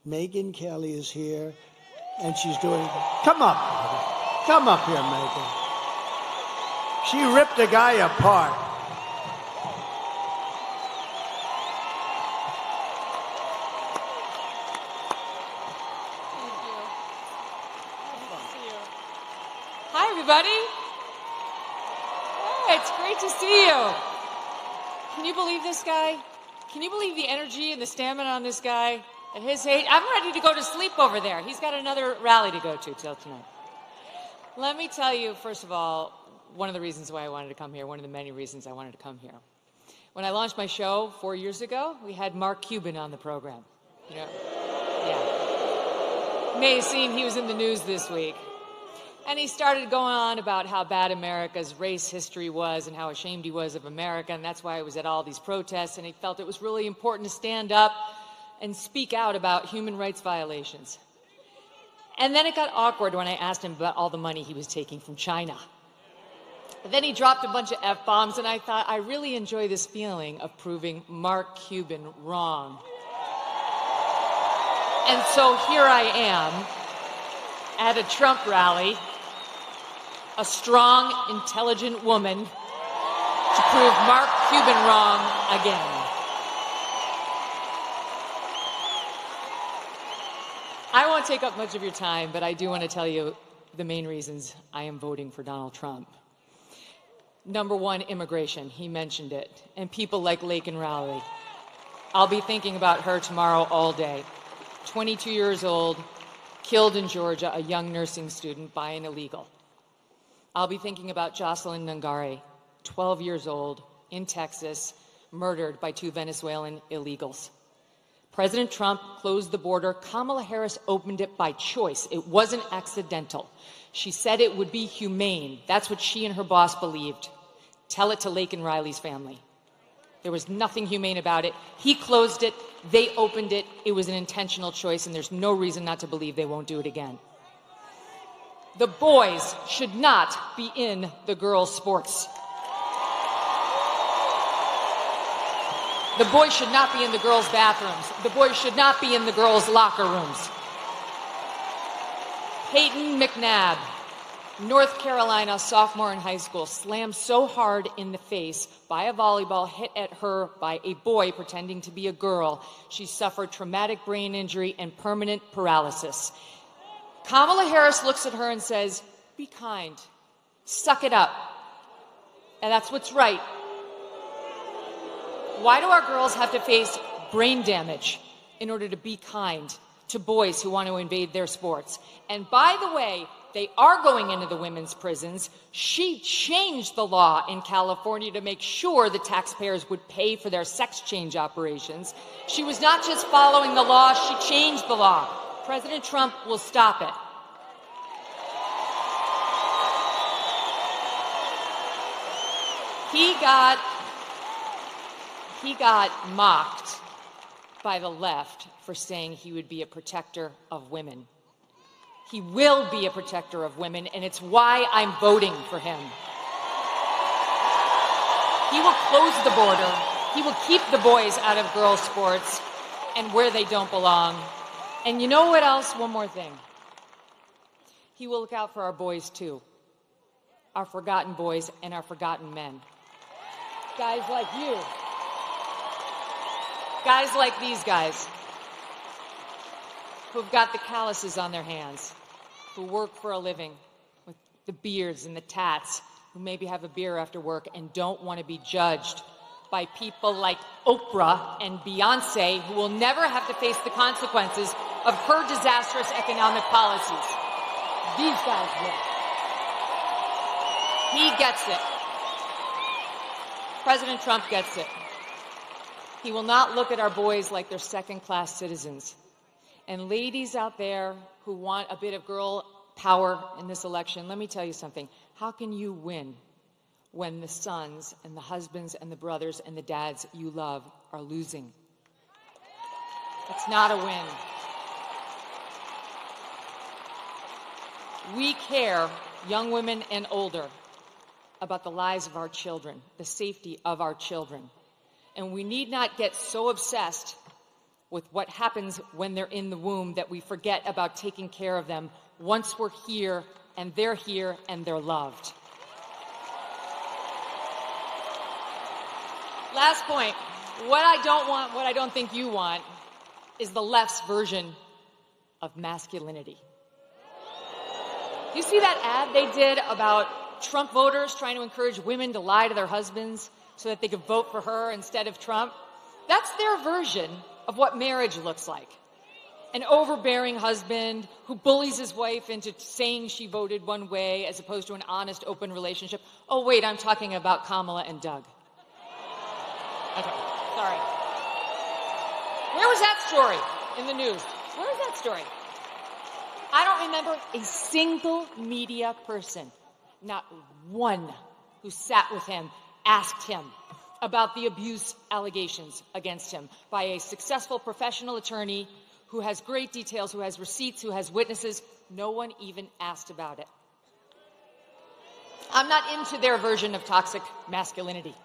Megyn Kelly is here, and she's doing... Come up. Come up here, Megyn. She ripped a guy apart. Thank you. Nice to see you. Hi, everybody. Hey, it's great to see you. Can you believe this guy? Can you believe the energy and the stamina on this guy? At his age, I'm ready to go to sleep over there. He's got another rally to go to till tonight. Let me tell you, first of all, one of the reasons why I wanted to come here, one of the many reasons I wanted to come here. When I launched my show 4 years ago, we had Mark Cuban on the program. You know, yeah. May have seen he was in the news this week. And he started going on about how bad America's race history was and how ashamed he was of America, and that's why he was at all these protests, and he felt it was really important to stand up and speak out about human rights violations. And then it got awkward when I asked him about all the money he was taking from China. And then he dropped a bunch of F-bombs, and I thought, I really enjoy this feeling of proving Mark Cuban wrong. And so here I am at a Trump rally, a strong, intelligent woman to prove Mark Cuban wrong again. I won't take up much of your time, but I do want to tell you the main reasons I am voting for Donald Trump. Number one, immigration. He mentioned it. And people like Laken Riley. I'll be thinking about her tomorrow all day. 22 years old, killed in Georgia, a young nursing student by an illegal. I'll be thinking about Jocelyn Nungare, 12 years old, in Texas, murdered by 2 Venezuelan illegals. President Trump closed the border. Kamala Harris opened it by choice. It wasn't accidental. She said it would be humane. That's what she and her boss believed. Tell it to Laken Riley's family. There was nothing humane about it. He closed it. They opened it. It was an intentional choice, and there's no reason not to believe they won't do it again. The boys should not be in the girls' sports. The boys should not be in the girls' bathrooms. The boys should not be in the girls' locker rooms. Peyton McNabb, North Carolina sophomore in high school, slammed so hard in the face by a volleyball hit at her by a boy pretending to be a girl, she suffered traumatic brain injury and permanent paralysis. Kamala Harris looks at her and says, be kind, suck it up. And that's what's right. Why do our girls have to face brain damage in order to be kind to boys who want to invade their sports? And by the way, they are going into the women's prisons. She changed the law in California to make sure the taxpayers would pay for their sex change operations. She was not just following the law, she changed the law. President Trump will stop it. He got mocked by the left for saying he would be a protector of women. He will be a protector of women, and it's why I'm voting for him. He will close the border. He will keep the boys out of girls' sports and where they don't belong. And you know what else? One more thing. He will look out for our boys, too. Our forgotten boys and our forgotten men. Guys like you. Guys like these guys who've got the calluses on their hands, who work for a living with the beards and the tats, who maybe have a beer after work and don't want to be judged by people like Oprah and Beyonce, who will never have to face the consequences of her disastrous economic policies. These guys will. He gets it. President Trump gets it. He will not look at our boys like they're second-class citizens. And ladies out there who want a bit of girl power in this election, let me tell you something. How can you win when the sons and the husbands and the brothers and the dads you love are losing? It's not a win. We care, young women and older, about the lives of our children, the safety of our children. And we need not get so obsessed with what happens when they're in the womb that we forget about taking care of them once we're here and they're loved. Last point. What I don't want, what I don't think you want, is the left's version of masculinity. You see that ad they did about Trump voters trying to encourage women to lie to their husbands so that they could vote for her instead of Trump? That's their version of what marriage looks like. An overbearing husband who bullies his wife into saying she voted one way as opposed to an honest, open relationship. Oh, wait, I'm talking about Kamala and Doug. Okay, sorry. Where was that story in the news? Where was that story? I don't remember a single media person, not one, who sat with him, asked him about the abuse allegations against him by a successful professional attorney who has great details, who has receipts, who has witnesses. No one even asked about it. I'm not into their version of toxic masculinity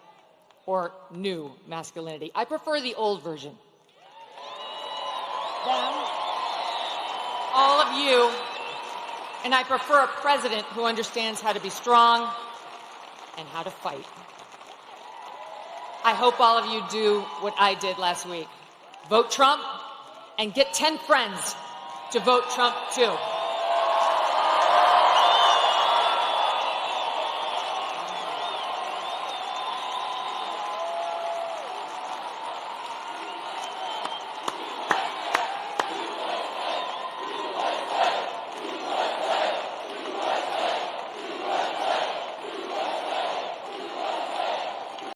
or new masculinity. I prefer the old version. Them, all of you, and I prefer a president who understands how to be strong and how to fight. I hope all of you do what I did last week. Vote Trump and get 10 friends to vote Trump too.